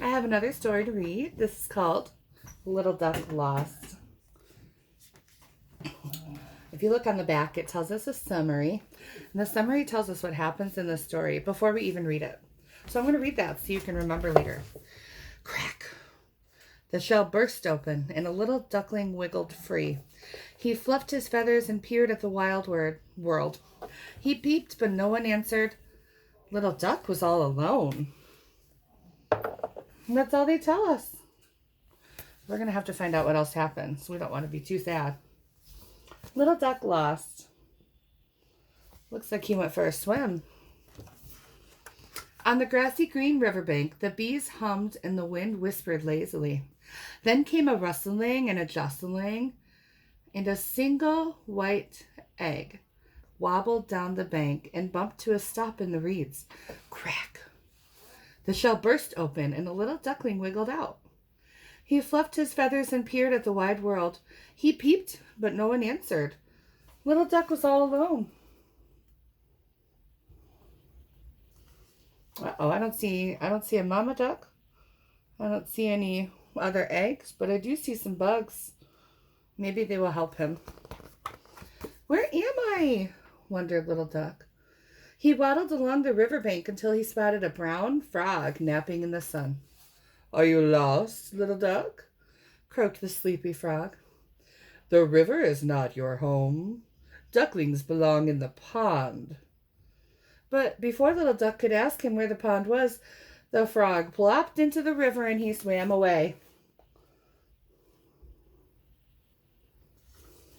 I have another story to read. This is called Little Duck Lost. If you look on the back, it tells us a summary. And the summary tells us what happens in the story before we even read it. So I'm going to read that so you can remember later. Crack! The shell burst open, and a little duckling wiggled free. He fluffed his feathers and peered at the wild world. He peeped, but no one answered. Little Duck was all alone. And that's all they tell us. We're going to have to find out what else happens. We don't want to be too sad. Little Duck lost. Looks like he went for a swim. On the grassy green riverbank, the bees hummed and the wind whispered lazily. Then came a rustling and a jostling, and a single white egg wobbled down the bank and bumped to a stop in the reeds. Crack! The shell burst open, and a little duckling wiggled out. He fluffed his feathers and peered at the wide world. He peeped, but no one answered. Little Duck was all alone. Uh-oh, I don't see a mama duck. I don't see any other eggs, but I do see some bugs. Maybe they will help him. Where am I? Wondered Little Duck. He waddled along the riverbank until he spotted a brown frog napping in the sun. Are you lost, Little Duck? Croaked the sleepy frog. The river is not your home. Ducklings belong in the pond. But before Little Duck could ask him where the pond was, the frog plopped into the river and he swam away.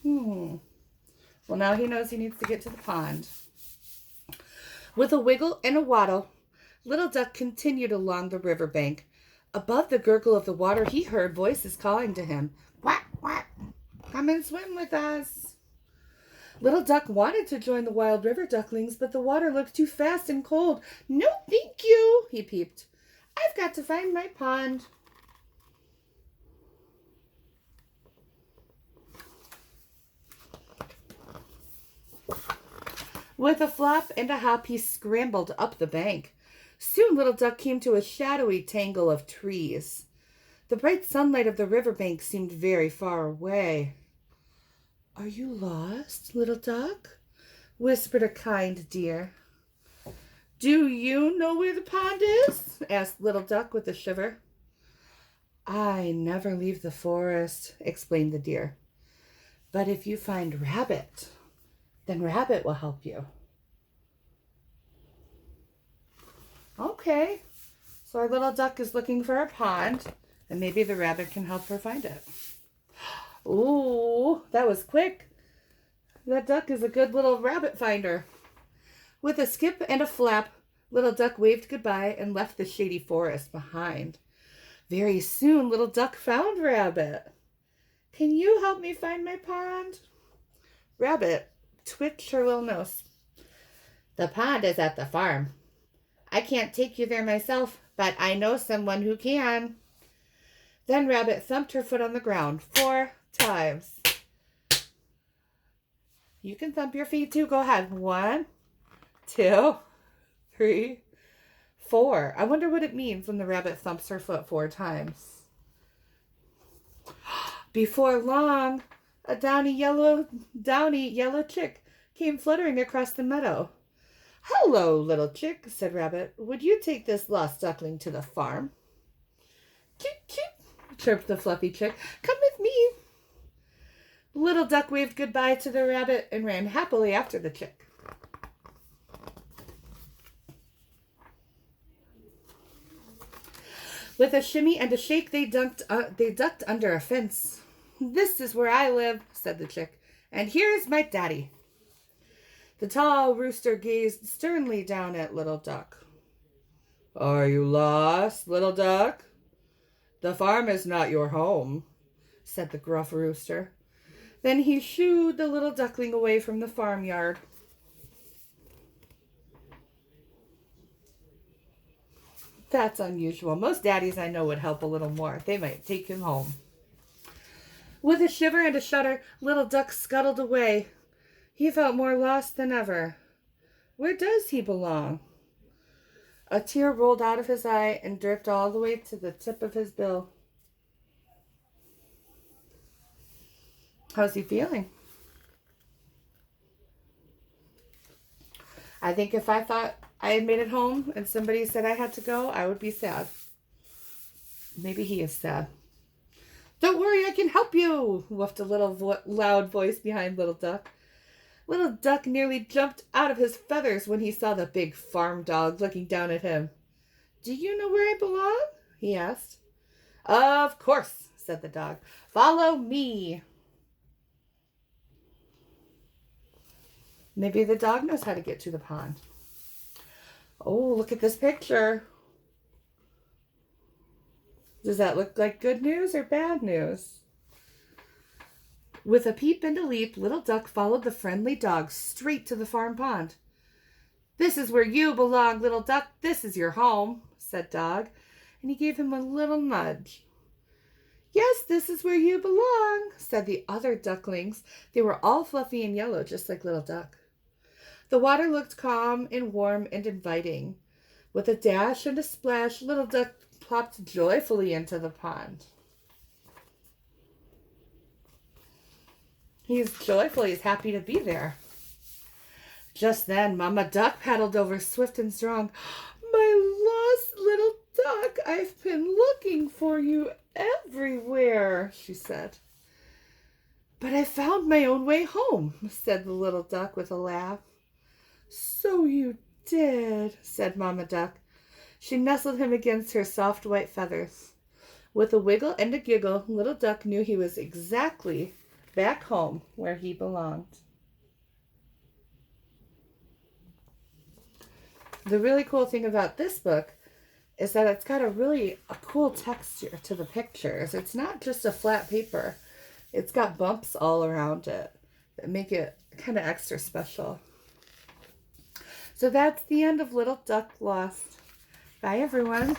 Well, now he knows he needs to get to the pond. With a wiggle and a waddle, Little Duck continued along the riverbank. Above the gurgle of the water, he heard voices calling to him. Quack, quack, come and swim with us. Little Duck wanted to join the wild river ducklings, but the water looked too fast and cold. No, thank you, he peeped. I've got to find my pond. With a flop and a hop, he scrambled up the bank. Soon Little Duck came to a shadowy tangle of trees. The bright sunlight of the riverbank seemed very far away. Are you lost, Little Duck? Whispered a kind deer. Do you know where the pond is? Asked Little Duck with a shiver. I never leave the forest, explained the deer. But if you find Rabbit, then Rabbit will help you. Okay, so our little duck is looking for a pond, and maybe the rabbit can help her find it. Ooh, that was quick. That duck is a good little rabbit finder. With a skip and a flap, Little Duck waved goodbye and left the shady forest behind. Very soon, Little Duck found Rabbit. Can you help me find my pond? Rabbit twitched her little nose. The pond is at the farm. I can't take you there myself, but I know someone who can. Then Rabbit thumped her foot on the ground 4 times. You can thump your feet too. Go ahead. 1, 2, 3, 4. I wonder what it means when the rabbit thumps her foot 4 times. Before long, a downy yellow chick came fluttering across the meadow. Hello, little chick, said Rabbit. Would you take this lost duckling to the farm? Chip, chip, chirped the fluffy chick. Come with me. Little Duck waved goodbye to the rabbit and ran happily after the chick. With a shimmy and a shake, they ducked under a fence. This is where I live, said the chick, and here is my daddy. The tall rooster gazed sternly down at Little Duck. Are you lost, Little Duck? The farm is not your home, said the gruff rooster. Then he shooed the little duckling away from the farmyard. That's unusual. Most daddies I know would help a little more. They might take him home. With a shiver and a shudder, Little Duck scuttled away. He felt more lost than ever. Where does he belong? A tear rolled out of his eye and dripped all the way to the tip of his bill. How's he feeling? I think if I thought I had made it home and somebody said I had to go, I would be sad. Maybe he is sad. Don't worry, I can help you, woofed a little loud voice behind Little Duck. Little Duck nearly jumped out of his feathers when he saw the big farm dog looking down at him. Do you know where I belong? He asked. Of course, said the dog. Follow me. Maybe the dog knows how to get to the pond. Oh, look at this picture. Does that look like good news or bad news? With a peep and a leap, Little Duck followed the friendly dog straight to the farm pond. This is where you belong, Little Duck. This is your home, said Dog, and he gave him a little nudge. Yes, this is where you belong, said the other ducklings. They were all fluffy and yellow, just like Little Duck. The water looked calm and warm and inviting. With a dash and a splash, Little Duck plopped joyfully into the pond. He's joyful. He's happy to be there. Just then, Mama Duck paddled over swift and strong. My lost little duck, I've been looking for you everywhere, she said. But I found my own way home, said the little duck with a laugh. So you did, said Mama Duck. She nestled him against her soft white feathers. With a wiggle and a giggle, Little Duck knew he was exactly back home where he belonged. The really cool thing about this book is that it's got a cool texture to the pictures. It's not just a flat paper. It's got bumps all around it that make it kind of extra special. So that's the end of Little Duck Lost. Bye, everyone.